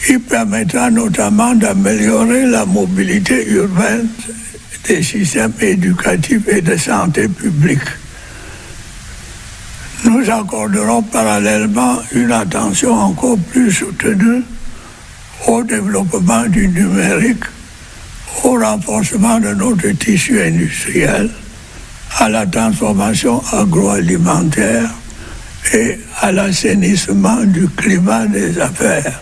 Il permettra notamment d'améliorer la mobilité urbaine des systèmes éducatifs et de santé publique. Nous accorderons parallèlement une attention encore plus soutenue au développement du numérique, au renforcement de notre tissu industriel, à la transformation agroalimentaire et à l'assainissement du climat des affaires.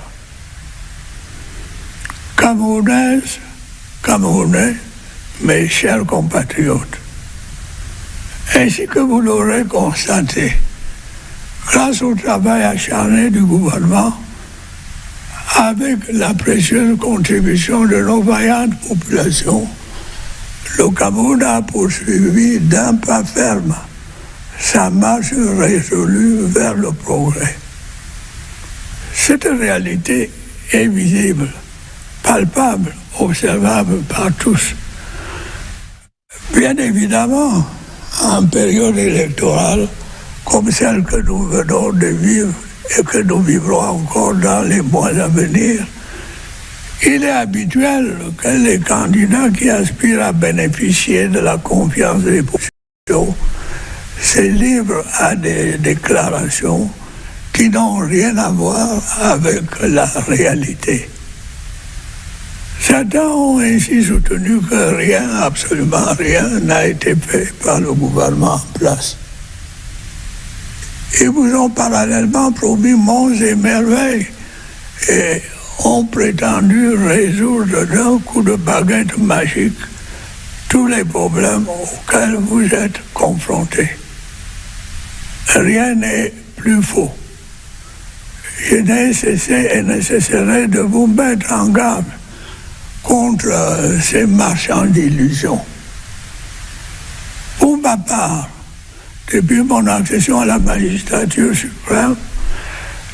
Camerounaises, Camerounais, mes chers compatriotes, ainsi que vous l'aurez constaté, grâce au travail acharné du gouvernement, avec la précieuse contribution de nos vaillantes populations, le Cameroun a poursuivi d'un pas ferme sa marche résolue vers le progrès. Cette réalité est visible, palpable, observable par tous. Bien évidemment, en période électorale, comme celle que nous venons de vivre et que nous vivrons encore dans les mois à venir, il est habituel que les candidats qui aspirent à bénéficier de la confiance des populations se livrent à des déclarations qui n'ont rien à voir avec la réalité. Certains ont ainsi soutenu que rien, absolument rien, n'a été fait par le gouvernement en place. Ils vous ont parallèlement promis monts et merveilles et ont prétendu résoudre d'un coup de baguette magique tous les problèmes auxquels vous êtes confrontés. Rien n'est plus faux. Je n'ai cessé et ne cesserai de vous mettre en garde contre ces marchands d'illusions. Pour ma part, depuis mon accession à la magistrature suprême,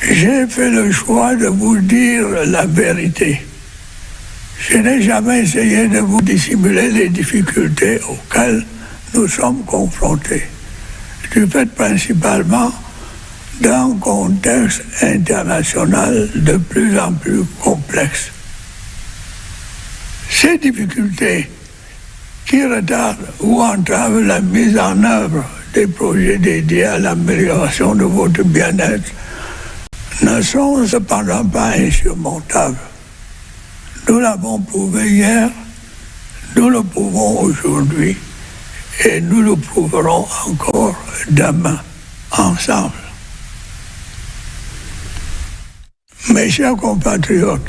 j'ai fait le choix de vous dire la vérité. Je n'ai jamais essayé de vous dissimuler les difficultés auxquelles nous sommes confrontés, du fait principalement d'un contexte international de plus en plus complexe. Ces difficultés qui retardent ou entravent la mise en œuvre des projets dédiés à l'amélioration de votre bien-être ne sont cependant pas insurmontables. Nous l'avons prouvé hier, nous le prouvons aujourd'hui et nous le prouverons encore demain, ensemble. Mes chers compatriotes,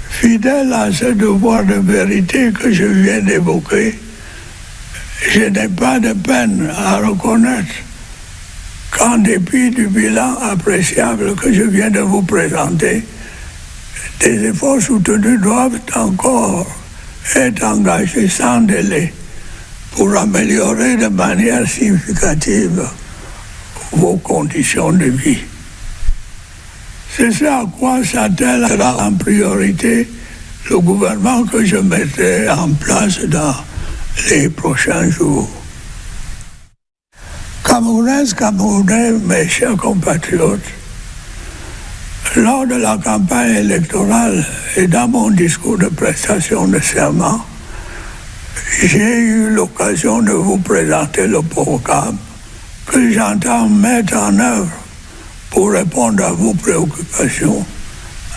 fidèle à ce devoir de vérité que je viens d'évoquer, je n'ai pas de peine à reconnaître qu'en dépit du bilan appréciable que je viens de vous présenter, des efforts soutenus doivent encore être engagés sans délai pour améliorer de manière significative vos conditions de vie. C'est ce à quoi s'attellera en priorité le gouvernement que je mettrai en place dans les prochains jours. Camerounaises, Camerounais, mes chers compatriotes, lors de la campagne électorale et dans mon discours de prestation de serment, j'ai eu l'occasion de vous présenter le programme que j'entends mettre en œuvre pour répondre à vos préoccupations,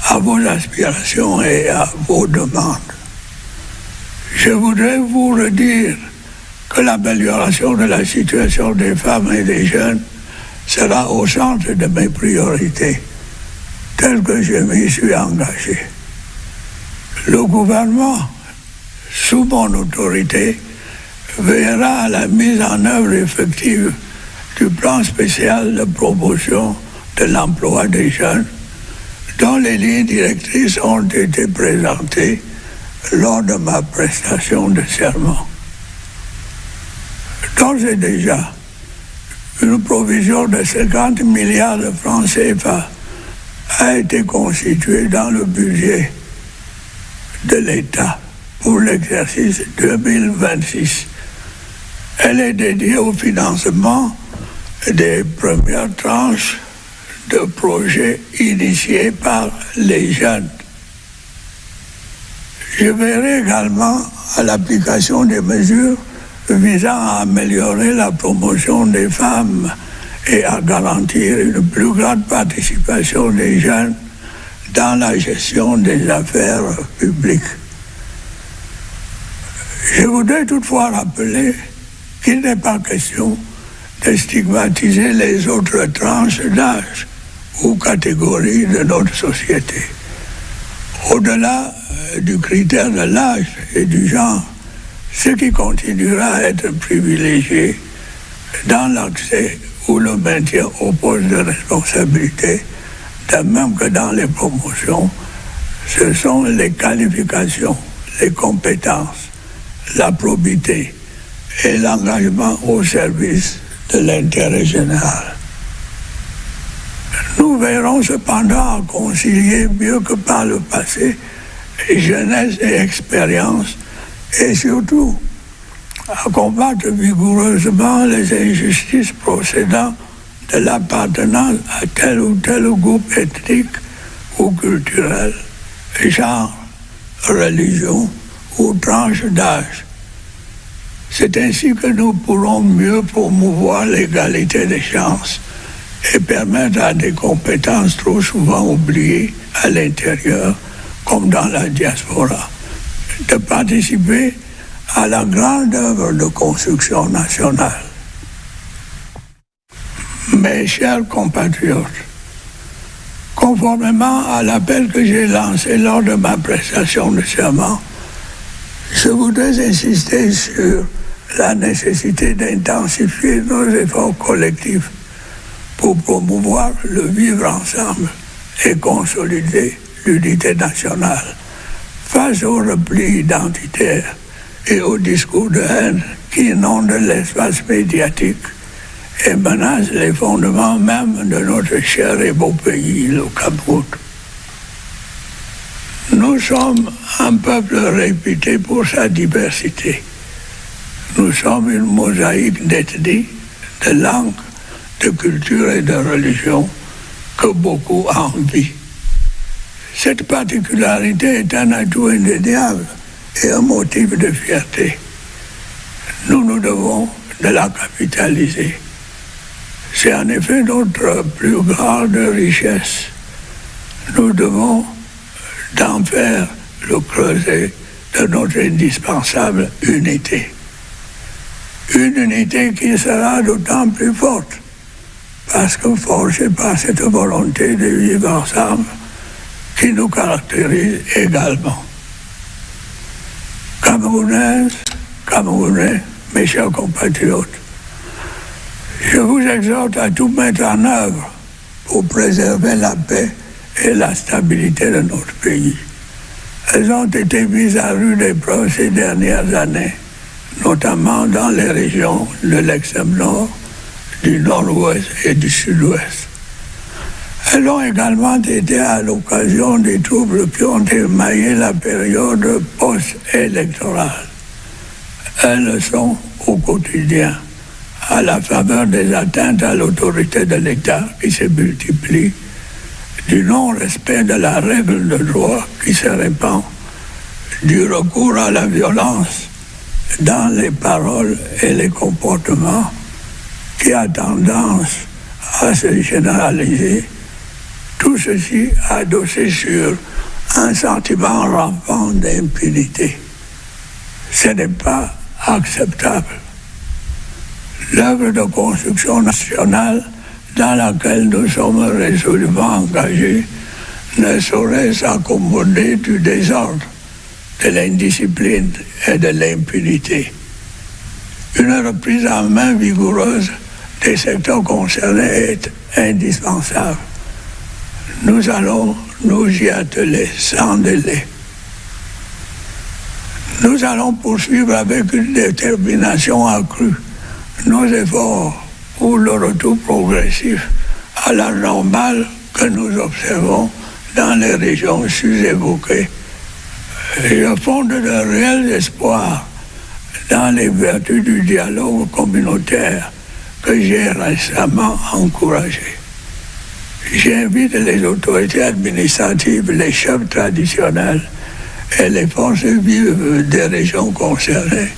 à vos aspirations et à vos demandes. Je voudrais vous redire que l'amélioration de la situation des femmes et des jeunes sera au centre de mes priorités, telles que je m'y suis engagé. Le gouvernement, sous mon autorité, veillera à la mise en œuvre effective du plan spécial de promotion de l'emploi des jeunes, dont les lignes directrices ont été présentées lors de ma prestation de serment. D'ores et déjà, une provision de 50 milliards de francs CFA a été constituée dans le budget de l'État pour l'exercice 2026. Elle est dédiée au financement des premières tranches de projets initiés par les jeunes. Je verrai également à l'application des mesures visant à améliorer la promotion des femmes et à garantir une plus grande participation des jeunes dans la gestion des affaires publiques. Je voudrais toutefois rappeler qu'il n'est pas question de stigmatiser les autres tranches d'âge ou catégories de notre société. Au-delà du critère de l'âge et du genre, ce qui continuera à être privilégié dans l'accès ou le maintien au poste de responsabilité, de même que dans les promotions, ce sont les qualifications, les compétences, la probité et l'engagement au service de l'intérêt général. Nous verrons cependant à concilier mieux que par le passé jeunesse et expérience et surtout à combattre vigoureusement les injustices procédant de l'appartenance à tel ou tel groupe ethnique ou culturel, genre, religion ou tranche d'âge. C'est ainsi que nous pourrons mieux promouvoir l'égalité des chances et permettre à des compétences trop souvent oubliées à l'intérieur, comme dans la diaspora, de participer à la grande œuvre de construction nationale. Mes chers compatriotes, conformément à l'appel que j'ai lancé lors de ma prestation de serment, je voudrais insister sur la nécessité d'intensifier nos efforts collectifs pour promouvoir le vivre ensemble et consolider l'unité nationale face au repli identitaire et au discours de haine qui inonde l'espace médiatique et menace les fondements même de notre cher et beau pays, le Cameroun. Nous sommes un peuple réputé pour sa diversité. Nous sommes une mosaïque d'ethnies, de langues, de cultures et de religions que beaucoup envient. Cette particularité est un atout indéniable et un motif de fierté. Nous nous devons de la capitaliser. C'est en effet notre plus grande richesse. Nous devons d'en faire le creuset de notre indispensable unité. Une unité qui sera d'autant plus forte parce que forgée par cette volonté de vivre ensemble qui nous caractérise également. Camerounaises, Camerounais, mes chers compatriotes, je vous exhorte à tout mettre en œuvre pour préserver la paix et la stabilité de notre pays. Elles ont été mises à rude épreuve ces dernières années, notamment dans les régions de l'extrême nord, du nord-ouest et du sud-ouest. Elles ont également été à l'occasion des troubles qui ont émaillé la période post-électorale. Elles le sont au quotidien, à la faveur des atteintes à l'autorité de l'État qui se multiplient, du non-respect de la règle de droit qui se répand, du recours à la violence dans les paroles et les comportements qui a tendance à se généraliser, tout ceci adossé sur un sentiment rampant d'impunité. Ce n'est pas acceptable. L'œuvre de construction nationale dans laquelle nous sommes résolument engagés ne saurait s'accommoder du désordre, de l'indiscipline et de l'impunité. Une reprise en main vigoureuse des secteurs concernés est indispensable. Nous allons nous y atteler sans délai. Nous allons poursuivre avec une détermination accrue nos efforts pour le retour progressif à la normale que nous observons dans les régions sus-évoquées. Je fonde de réels espoirs dans les vertus du dialogue communautaire que j'ai récemment encouragé. J'invite les autorités administratives, les chefs traditionnels et les forces vives des régions concernées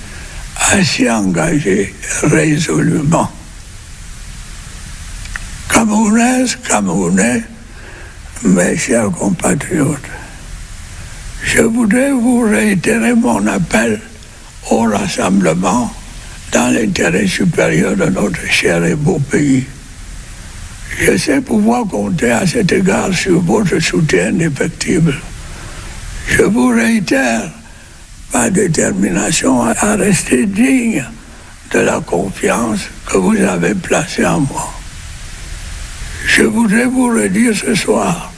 à s'y engager résolument. Camerounaises, Camerounais, mes chers compatriotes, je voudrais vous réitérer mon appel au rassemblement dans l'intérêt supérieur de notre cher et beau pays. Je sais pouvoir compter à cet égard sur votre soutien indéfectible. Je vous réitère ma détermination à rester digne de la confiance que vous avez placée en moi. Je voudrais vous redire ce soir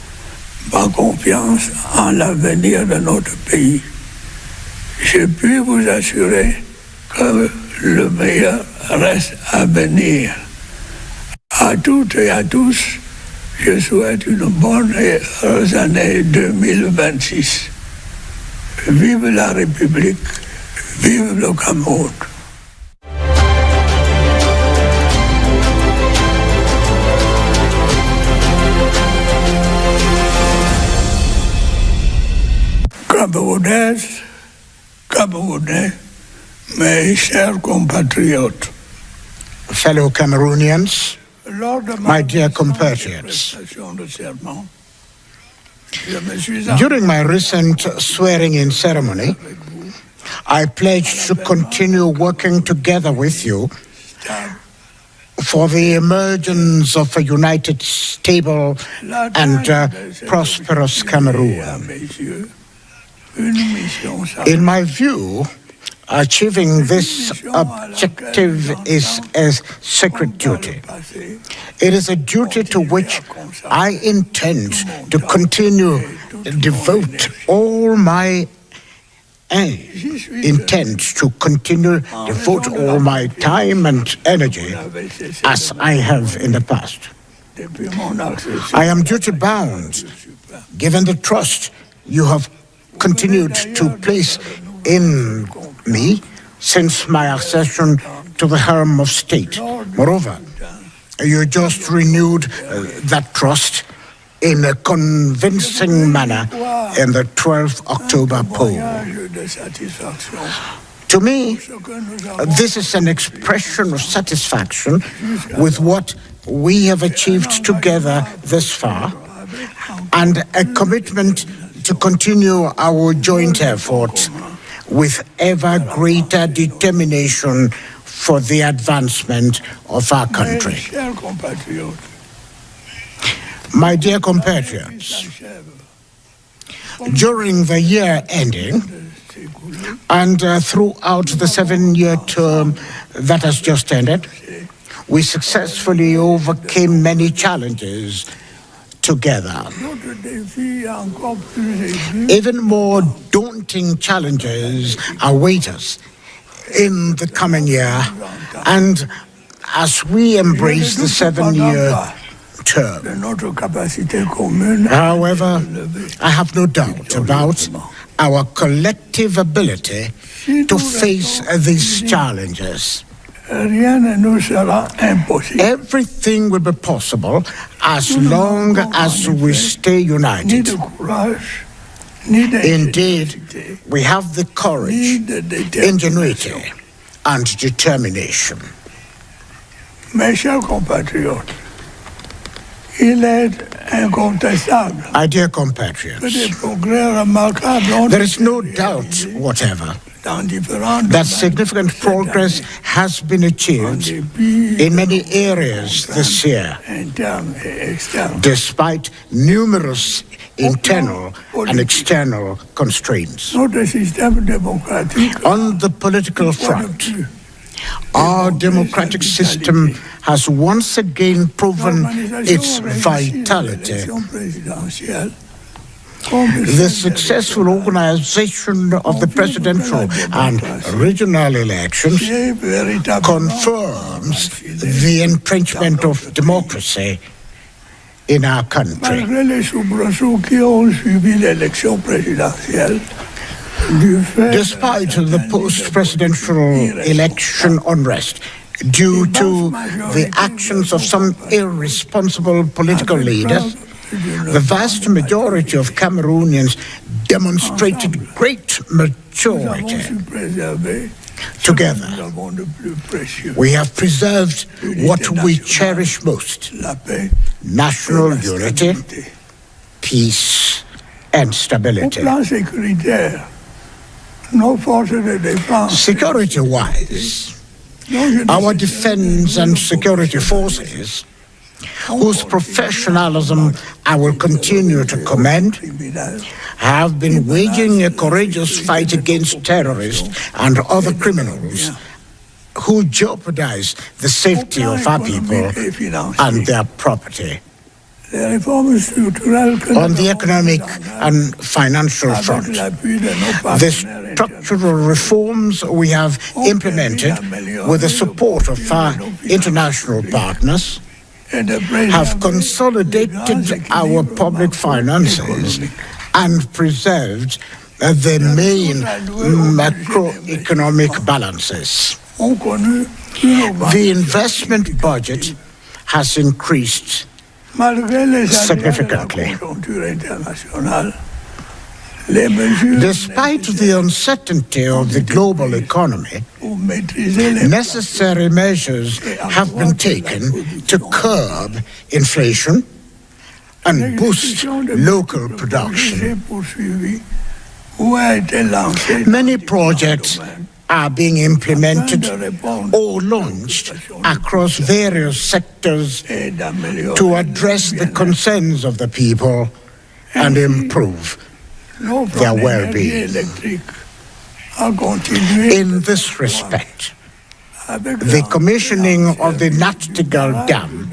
ma confiance en l'avenir de notre pays. Je puis vous assurer que le meilleur reste à venir. À toutes et à tous, je souhaite une bonne et heureuse année 2026. Vive la République, vive le Cameroun. Camerounaises, Camerounais, mes chers compatriotes. Fellow Cameroonians, my dear compatriots, during my recent swearing-in ceremony, I pledged to continue working together with you for the emergence of a united, stable, and prosperous Cameroon. In my view, achieving this objective is a sacred duty. It is a duty to which I intend to continue devote all my time and energy as I have in the past. I am duty-bound, given the trust you have continued to place in me since my accession to the helm of state. Moreover, you just renewed that trust in a convincing manner in the 12th October poll. To me, this is an expression of satisfaction with what we have achieved together thus far, and a commitment to continue our joint effort with ever greater determination for the advancement of our country. My dear compatriots, during the year ending and throughout the 7-year term that has just ended, we successfully overcame many challenges together. Even more daunting challenges await us in the coming year, and as we embrace the 7-year term. However, I have no doubt about our collective ability to face these challenges. Everything will be possible as long as we stay united. Indeed, we have the courage, ingenuity, and determination. Mes chers compatriotes, il est incontestable. My dear compatriots, there is no doubt whatever that significant progress has been achieved in many areas this year, despite numerous internal and external constraints. On the political front, our democratic system has once again proven its vitality. The successful organization of the presidential and regional elections confirms the entrenchment of democracy in our country. Despite the post-presidential election unrest, due to the actions of some irresponsible political leaders, the vast majority of Cameroonians demonstrated great maturity. Together, we have preserved what we cherish most: national unity, peace, and stability. Security-wise, our defense and security forces, whose professionalism I will continue to commend, have been waging a courageous fight against terrorists and other criminals who jeopardize the safety of our people and their property. On the economic and financial front, the structural reforms we have implemented with the support of our international partners have consolidated our public finances and preserved the main macroeconomic balances. The investment budget has increased significantly. Despite the uncertainty of the global economy, necessary measures have been taken to curb inflation and boost local production. Many projects are being implemented or launched across various sectors to address the concerns of the people and improve their well-being. In this respect, the commissioning of the Nachtigal Dam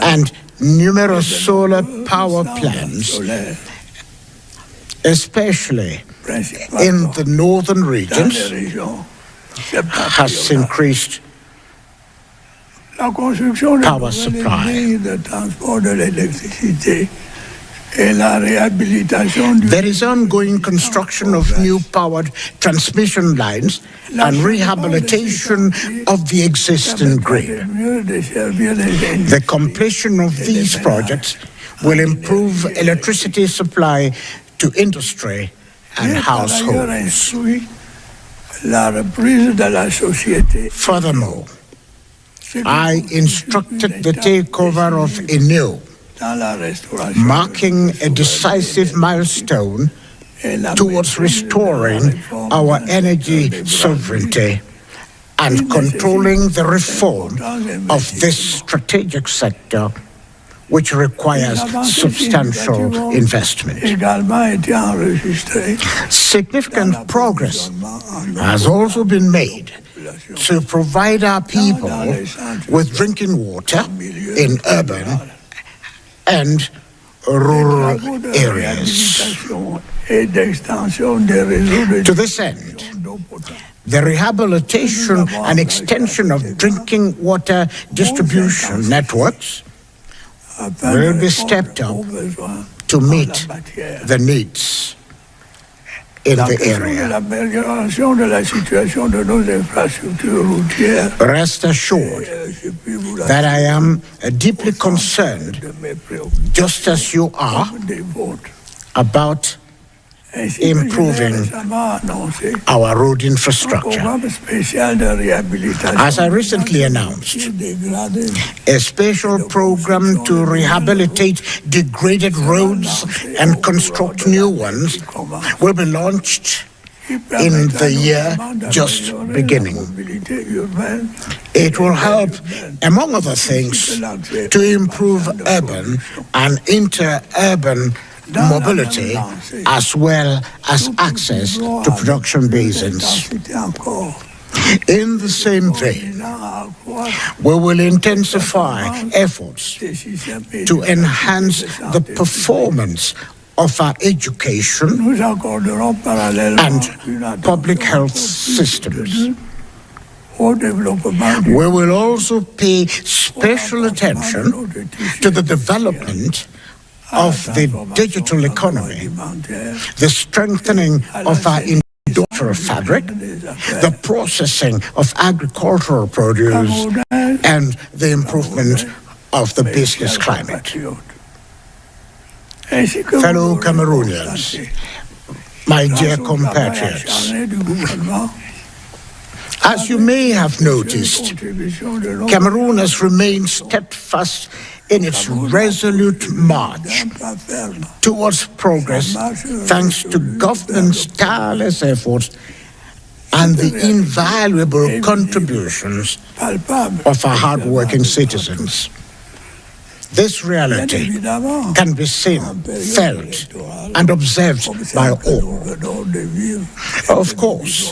and numerous solar power plants, especially in the northern regions, has increased power supply. There is ongoing construction of new powered transmission lines and rehabilitation of the existing grid. The completion of these projects will improve electricity supply to industry and households. Furthermore, I instructed the takeover of ENQUÉTES, marking a decisive milestone towards restoring our energy sovereignty and controlling the reform of this strategic sector, which requires substantial investment. Significant progress has also been made to provide our people with drinking water in urban and rural areas. To this end, the rehabilitation and extension of drinking water distribution networks will be stepped up to meet the needs in the area. Rest assured that I am deeply concerned, just as you are, about improving our road infrastructure. As I recently announced, a special program to rehabilitate degraded roads and construct new ones will be launched in the year just beginning. It will help, among other things, to improve urban and inter-urban mobility, as well as access to production basins. In the same vein, we will intensify efforts to enhance the performance of our education and public health systems. We will also pay special attention to the development of the digital economy, the strengthening of our industrial cultural fabric, the processing of agricultural produce, and the improvement of the business climate. Fellow Cameroonians, my dear compatriots, as you may have noticed, Cameroon has remained steadfast in its resolute march towards progress thanks to government's tireless efforts and the invaluable contributions of our hard-working citizens. This reality can be seen, felt, and observed by all. Of course,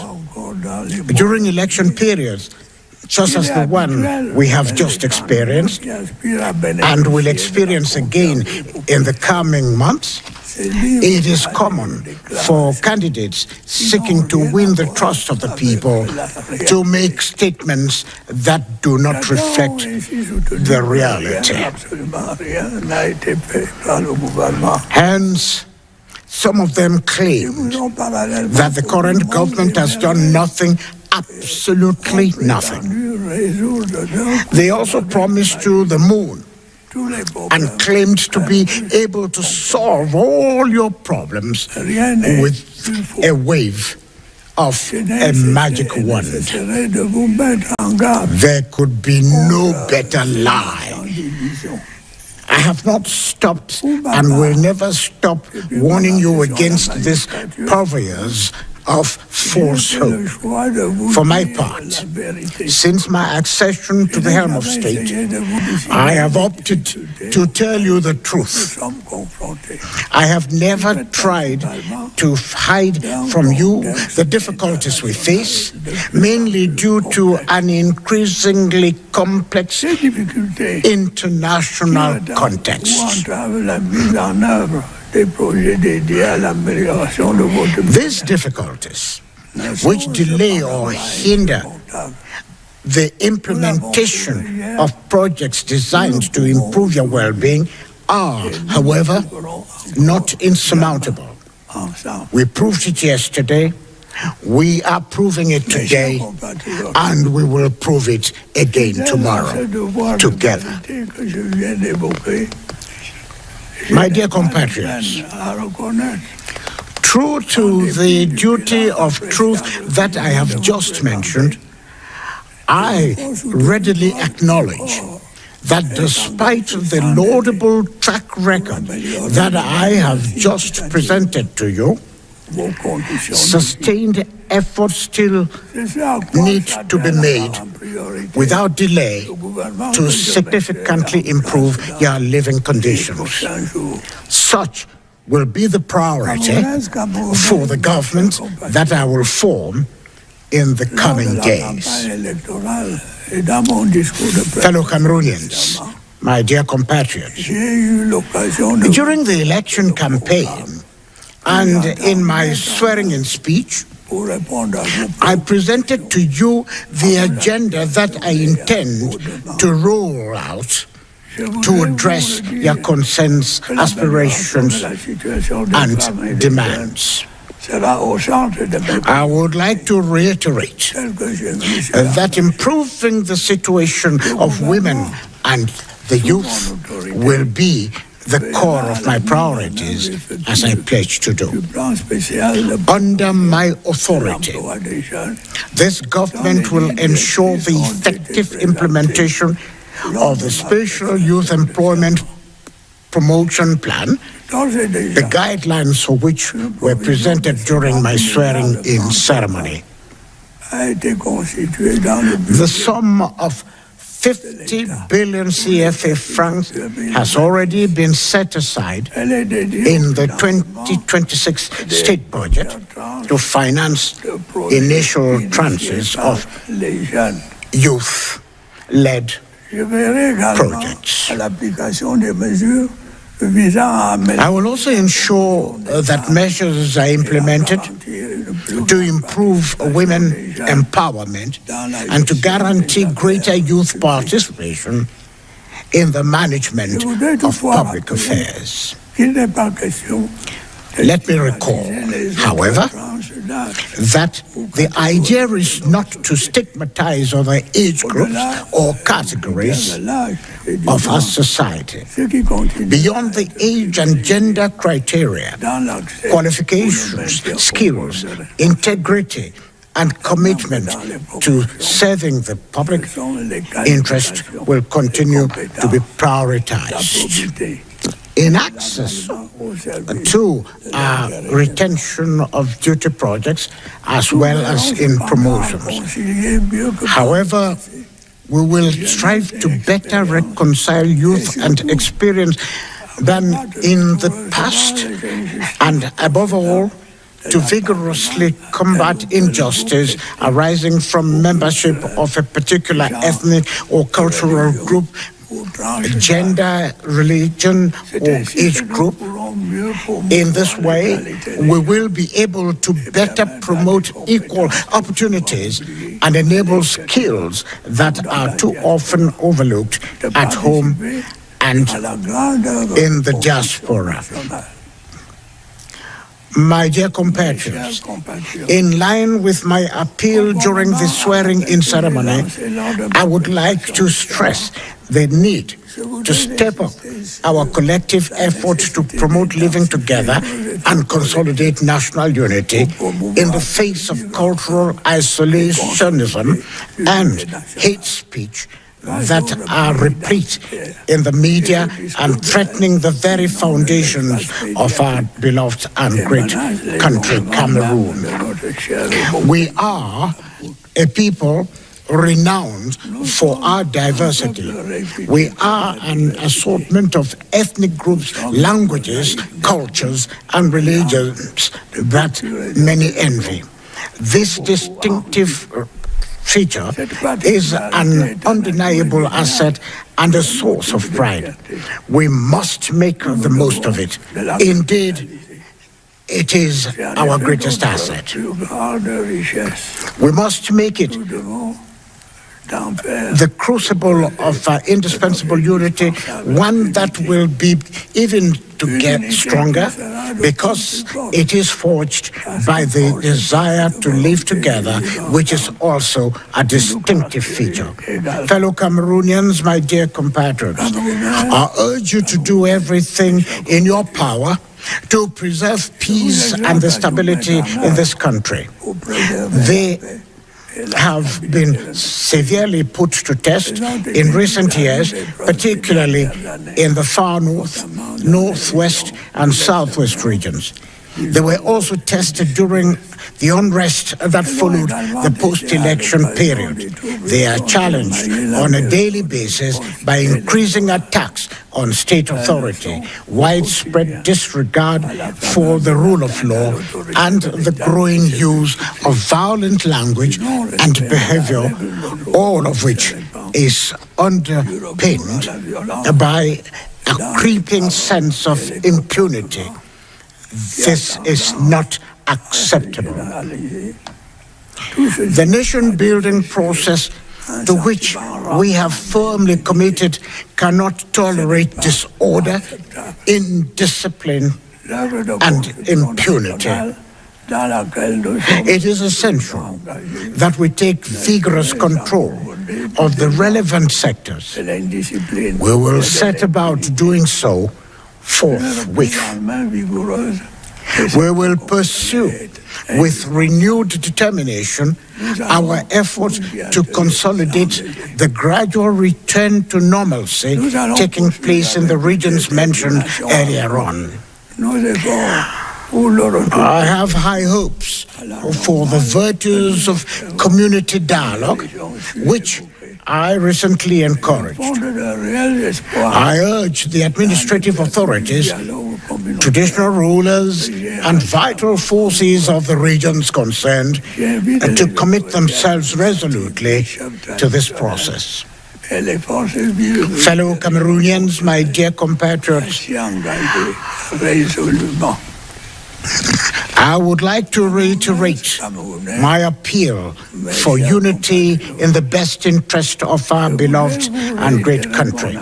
during election periods, such as the one we have just experienced and will experience again in the coming months, it is common for candidates seeking to win the trust of the people to make statements that do not reflect the reality. Hence, some of them claim that the current government has done nothing, absolutely nothing. They also promised to the moon and claimed to be able to solve all your problems with a wave of a magic wand. There could be no better lie. I have not stopped and will never stop warning you against these purveyors of false hope. For my part, since my accession to the helm of state, I have opted to tell you the truth. I have never tried to hide from you the difficulties we face, mainly due to an increasingly complex international context. These difficulties, which delay or hinder the implementation of projects designed to improve your well-being, are, however, not insurmountable. We proved it yesterday, we are proving it today, and we will prove it again tomorrow, together. My dear compatriots, true to the duty of truth that I have just mentioned, I readily acknowledge that despite the laudable track record that I have just presented to you, sustained efforts still need to be made without delay to significantly improve your living conditions. Such will be the priority for the government that I will form in the coming days. Fellow Cameroonians, my dear compatriots, during the election campaign and in my swearing-in speech, I presented to you the agenda that I intend to roll out to address your concerns, aspirations, and demands. I would like to reiterate that improving the situation of women and the youth will be the core of my priorities, as I pledge to do. Under my authority, this government will ensure the effective implementation of the Special Youth Employment Promotion Plan, the guidelines for which were presented during my swearing-in ceremony. The sum of 50 billion CFA francs has already been set aside in the 2026 state budget to finance initial tranches of youth-led projects. I will also ensure that measures are implemented to improve women empowerment and to guarantee greater youth participation in the management of public affairs. Let me recall, however, that the idea is not to stigmatize other age groups or categories of our society. Beyond the age and gender criteria, qualifications, skills, integrity, and commitment to serving the public interest will continue to be prioritized. In access to retention of duty projects as well as in promotions. However, we will strive to better reconcile youth and experience than in the past, and above all, to vigorously combat injustice arising from membership of a particular ethnic or cultural group, gender, religion, or age group. In this way, we will be able to better promote equal opportunities and enable skills that are too often overlooked at home and in the diaspora. My dear compatriots, in line with my appeal during the swearing-in ceremony, I would like to stress the need to step up our collective effort to promote living together and consolidate national unity in the face of cultural isolationism and hate speech that are replete in the media and threatening the very foundations of our beloved and great country, Cameroon. We are a people renowned for our diversity. We are an assortment of ethnic groups, languages, cultures, and religions that many envy. This distinctive feature is an undeniable asset and a source of pride. We must make the most of it. Indeed, it is our greatest asset. We must make it the crucible of indispensable unity, one that will be even to get stronger because it is forged by the desire to live together, which is also a distinctive feature. Fellow Cameroonians, my dear compatriots, I urge you to do everything in your power to preserve peace and the stability in this country. They have been severely put to test in recent years, particularly in the far north, northwest, and southwest regions. They were also tested during the unrest that followed the post-election period. They are challenged on a daily basis by increasing attacks on state authority, widespread disregard for the rule of law, and the growing use of violent language and behavior, all of which is underpinned by a creeping sense of impunity. This is not acceptable. The nation-building process to which we have firmly committed cannot tolerate disorder, indiscipline, and impunity. It is essential that we take vigorous control of the relevant sectors. We will set about doing so forthwith. We will pursue with renewed determination our effort to consolidate the gradual return to normalcy taking place in the regions mentioned earlier on. I have high hopes for the virtues of community dialogue, which I recently encouraged. I urge the administrative authorities, traditional rulers, and vital forces of the regions concerned to commit themselves resolutely to this process. Fellow Cameroonians, my dear compatriots, I would like to reiterate my appeal for unity in the best interest of our beloved and great country.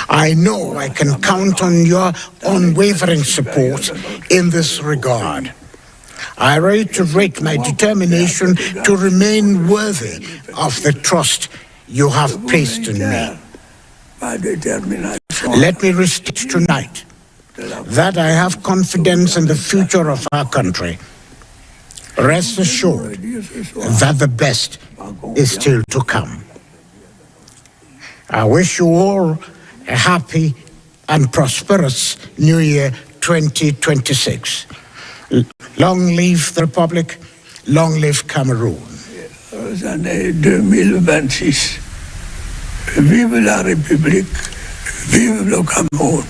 I know I can count on your unwavering support in this regard. I reiterate my determination to remain worthy of the trust you have placed in me. Let me restate tonight that I have confidence in the future of our country. Rest assured that the best is still to come. I wish you all a happy and prosperous New Year 2026. Long live the Republic, long live Cameroon. Année 2026. Vive la République, vive le Cameroun.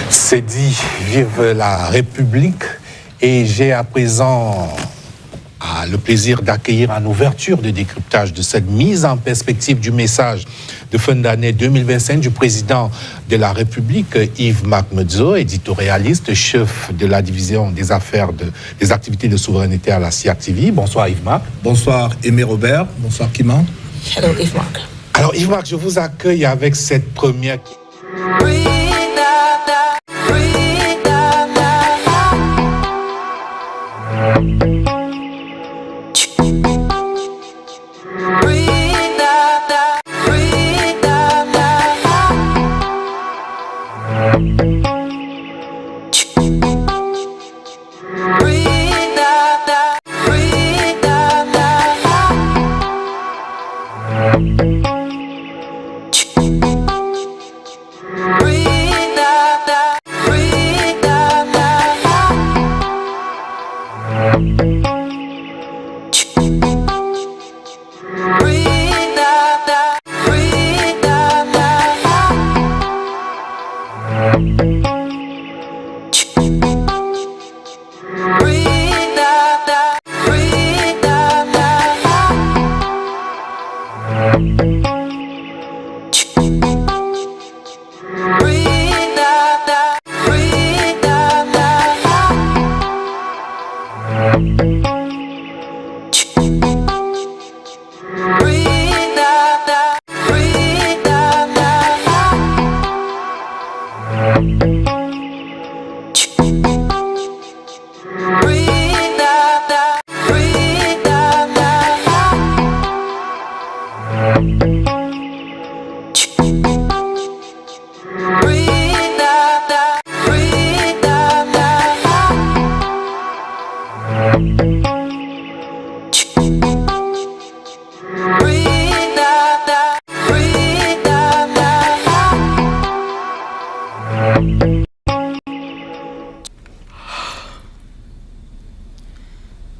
C'est dit, vive la République, et j'ai à présent le plaisir d'accueillir en ouverture de décryptage de cette mise en perspective du message de fin d'année 2025 du président de la République, Yves-Marc Medzo, éditorialiste, chef de la division des affaires des activités de souveraineté à la CIAC-TV. Bonsoir Yves-Marc. Bonsoir Aimé Robert, bonsoir Kiman. Hello Yves-Marc. Alors Yves-Marc, je vous accueille avec cette première...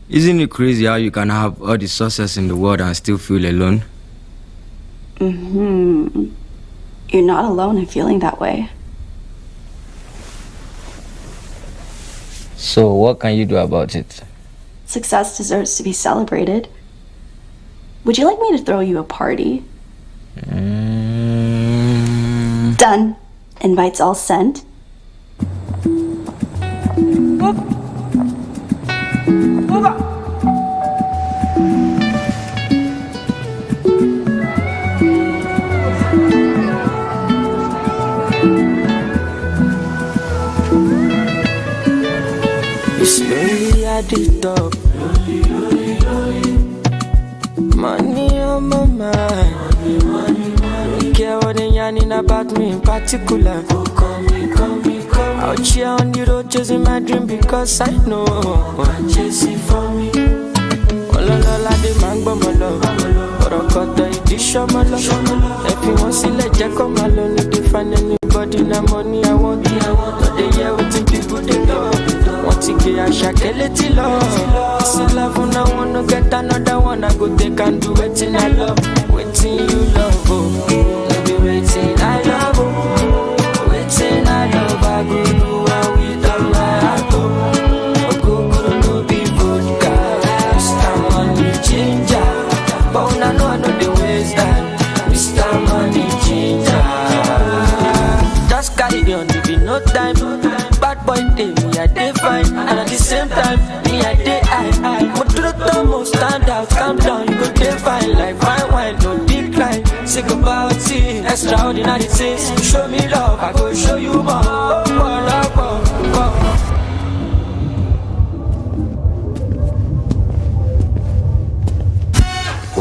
Isn't it crazy how you can have all the success in the world and still feel alone? You're not alone in feeling that way. So what can you do about it? Success deserves to be celebrated. Would you like me to throw you a party? Done. Invites all sent. Slowly at the top, money on my mind. Don't care what they yarning about me in particular. Out here on the road chasing my dream because I know I'm chasing for me. Ololola de mango molo, orokoto idisho molo. If you want to let you come alone, need to find anybody na money I want. But they hear what people they love. Want to get a shakeleti love. This love when I wanna get another one, I go take and do it in I love. Waiting you love, oh, be waiting I love, oh, waiting I love. I go do and with all my heart, oh, go no be vodka. Mr. Money Ginger, but I know the ways that Mr. Money Ginger. Just carry on, give you no time. Bad boy day, me I day fine, and at the same time, me I day high. But to the top, stand out, calm down, you go day fine, like fine wine, no decline. think about it. Extraordinary things. Show me love, I go show you more.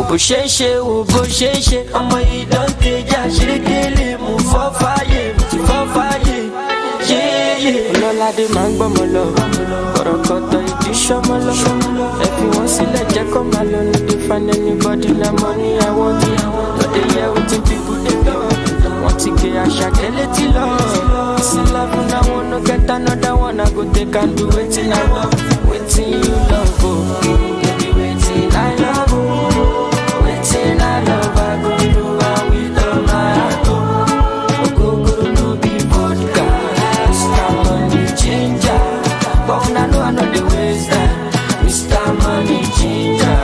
Bó ṣe ń ṣe wò bó ṣe ń ṣe ọmọ ìdántejà ṣerékélé mú fọ́ fàyè tí fọ́ fàyè yéyé. Ọlọ́ládé máa ń gbọ́mọ lọ kọ̀rọ̀kọ̀tọ̀ ìdí ṣọ́mọ lọ ẹ fi wọ́n sílẹ̀ jẹ́ kó máa lọ no dey find anybody like money I want no dey hear wetin people dey talk wọ́n ti gbé Àṣàkẹ́ létí lọ sí love na one no get another one I go take and do wetin I love wetin you love o baby wetin I love o. I love, I go do it with all my heart. Go, no be vodka. Mr. Money Ginger. But I know the waste time. Mr. Money Ginger.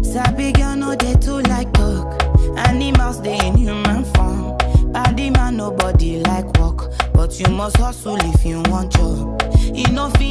Sabi girl no dey too like talk. Animals dey in human form. Body man nobody like work, but you must hustle if you want job. You no finish.